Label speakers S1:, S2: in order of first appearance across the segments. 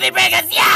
S1: Weekly Vegas ya!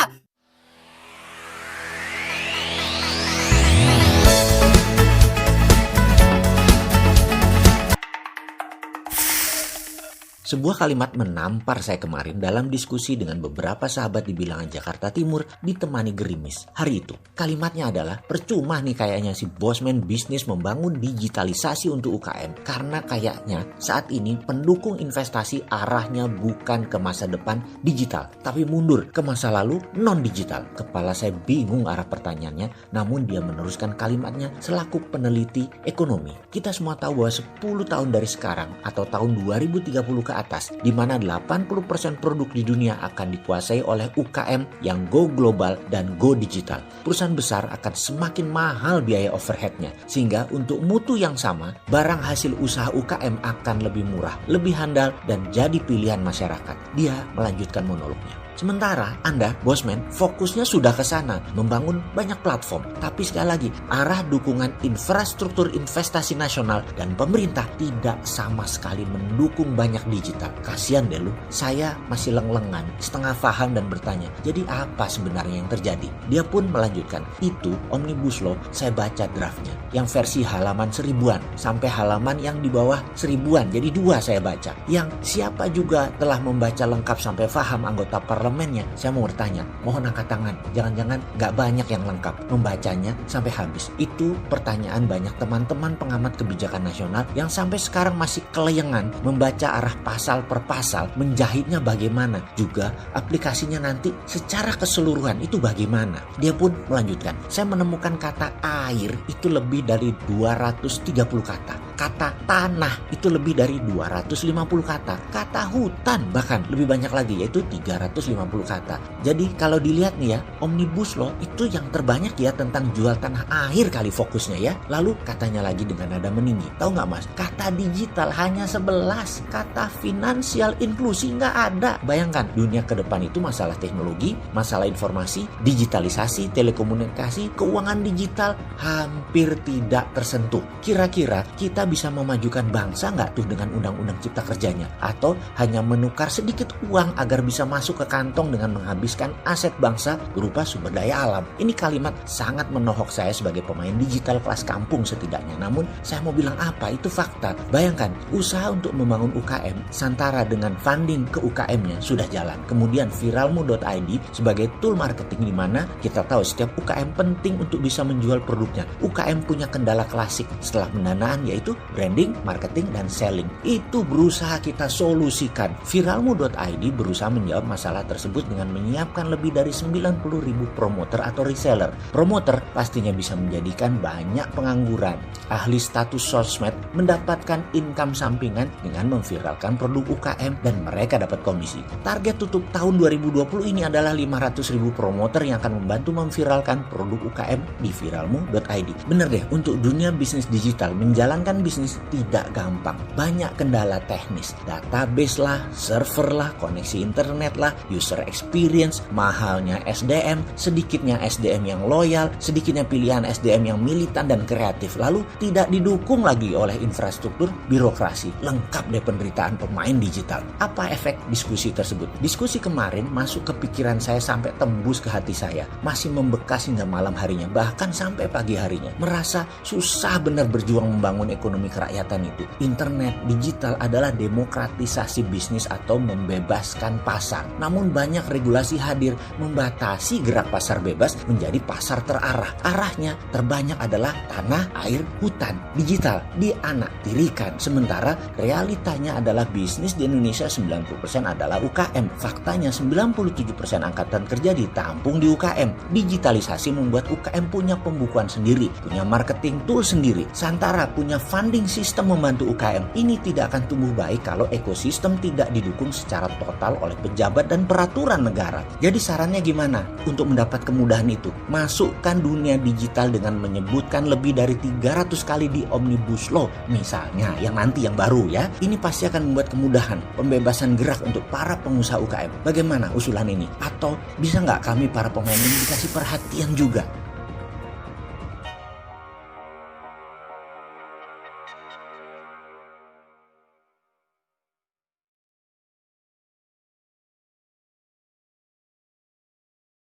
S2: Sebuah kalimat menampar saya kemarin dalam diskusi dengan beberapa sahabat di bilangan Jakarta Timur ditemani gerimis. Hari itu, kalimatnya adalah percuma nih kayaknya si bosman bisnis membangun digitalisasi untuk UKM. Karena kayaknya saat ini pendukung investasi arahnya bukan ke masa depan digital, tapi mundur ke masa lalu non-digital. Kepala saya bingung arah pertanyaannya, namun dia meneruskan kalimatnya selaku peneliti ekonomi. Kita semua tahu bahwa 10 tahun dari sekarang atau tahun 2030 ke atas, di mana 80% produk di dunia akan dikuasai oleh UKM yang go global dan go digital. Perusahaan besar akan semakin mahal biaya overheadnya, sehingga untuk mutu yang sama, barang hasil usaha UKM akan lebih murah, lebih handal, dan jadi pilihan masyarakat. Dia melanjutkan monolognya. Sementara Anda, bosman, fokusnya sudah ke sana, membangun banyak platform. Tapi sekali lagi, arah dukungan infrastruktur investasi nasional dan pemerintah tidak sama sekali mendukung banyak digital. Kasian deh lu, saya masih leng-lengan, setengah paham dan bertanya, jadi apa sebenarnya yang terjadi? Dia pun melanjutkan, itu Omnibus Law, saya baca draftnya, yang versi halaman 1000-an, sampai halaman yang di bawah 1000-an, jadi 2 saya baca. Yang siapa juga telah membaca lengkap sampai paham anggota parlemennya, saya mau bertanya, mohon angkat tangan, jangan-jangan gak banyak yang lengkap membacanya sampai habis. Itu pertanyaan banyak teman-teman pengamat kebijakan nasional yang sampai sekarang masih keleyengan membaca arah pasal per pasal, menjahitnya bagaimana, juga aplikasinya nanti secara keseluruhan itu bagaimana. Dia pun melanjutkan, saya menemukan kata air itu lebih dari 230 kata. Kata tanah itu lebih dari 250 kata. Kata hutan bahkan lebih banyak lagi, yaitu 350 kata. Jadi kalau dilihat nih ya, Omnibus Law itu yang terbanyak ya tentang jual tanah air kali fokusnya ya. Lalu katanya lagi dengan nada meninggi, tahu nggak mas? Kata digital hanya 11, kata finansial inklusi nggak ada. Bayangkan dunia ke depan itu masalah teknologi, masalah informasi, digitalisasi, telekomunikasi, keuangan digital hampir tidak tersentuh. Kira-kira kita bisa memajukan bangsa nggak tuh dengan undang-undang cipta kerjanya? Atau hanya menukar sedikit uang agar bisa masuk ke kantong dengan menghabiskan aset bangsa berupa sumber daya alam? Ini kalimat sangat menohok saya sebagai pemain digital kelas kampung setidaknya. Namun saya mau bilang apa? Itu fakta. Bayangkan, usaha untuk membangun UKM Santara dengan funding ke UKM-nya sudah jalan. Kemudian viralmu.id sebagai tool marketing, di mana kita tahu setiap UKM penting untuk bisa menjual produknya. UKM punya kendala klasik setelah pendanaan, yaitu branding, marketing, dan selling. Itu berusaha kita solusikan. Viralmu.id berusaha menjawab masalah tersebut dengan menyiapkan lebih dari 90.000 promoter atau reseller. Promoter pastinya bisa menjadikan banyak pengangguran, ahli status sosmed mendapatkan income sampingan dengan memviralkan produk UKM dan mereka dapat komisi. Target tutup tahun 2020 ini adalah 500.000 promoter yang akan membantu memviralkan produk UKM di viralmu.id. Bener deh, untuk dunia bisnis digital menjalankan bisnis tidak gampang. Banyak kendala teknis, database lah, server lah, koneksi internet lah, user experience, mahalnya SDM, sedikitnya SDM yang loyal, sedikitnya pilihan SDM yang militan dan kreatif, lalu tidak didukung lagi oleh infrastruktur birokrasi. Lengkap deh penderitaan pemain digital. Apa efek diskusi tersebut? Diskusi kemarin masuk ke pikiran saya sampai tembus ke hati saya, masih membekas hingga malam harinya, bahkan sampai pagi harinya. Merasa susah benar berjuang membangun ekonomi kerakyatan itu. Internet digital adalah demokratisasi bisnis atau membebaskan pasar. Namun banyak regulasi hadir membatasi gerak pasar bebas menjadi pasar terarah. Arahnya terbanyak adalah tanah, air, hutan. Digital dianaktirikan. Sementara realitanya adalah bisnis di Indonesia 90% adalah UKM. Faktanya 97% angkatan kerja ditampung di UKM. Digitalisasi membuat UKM punya pembukuan sendiri, punya marketing tool sendiri. Santara punya funding sistem membantu UKM. Ini tidak akan tumbuh baik kalau ekosistem tidak didukung secara total oleh pejabat dan peraturan negara. Jadi sarannya gimana untuk mendapat kemudahan itu? Masukkan dunia digital dengan menyebutkan lebih dari 300 kali di Omnibus Law misalnya, yang nanti yang baru ya. Ini pasti akan membuat kemudahan, pembebasan gerak untuk para pengusaha UKM. Bagaimana usulan ini? Atau bisa nggak kami para pemain ini dikasih perhatian juga?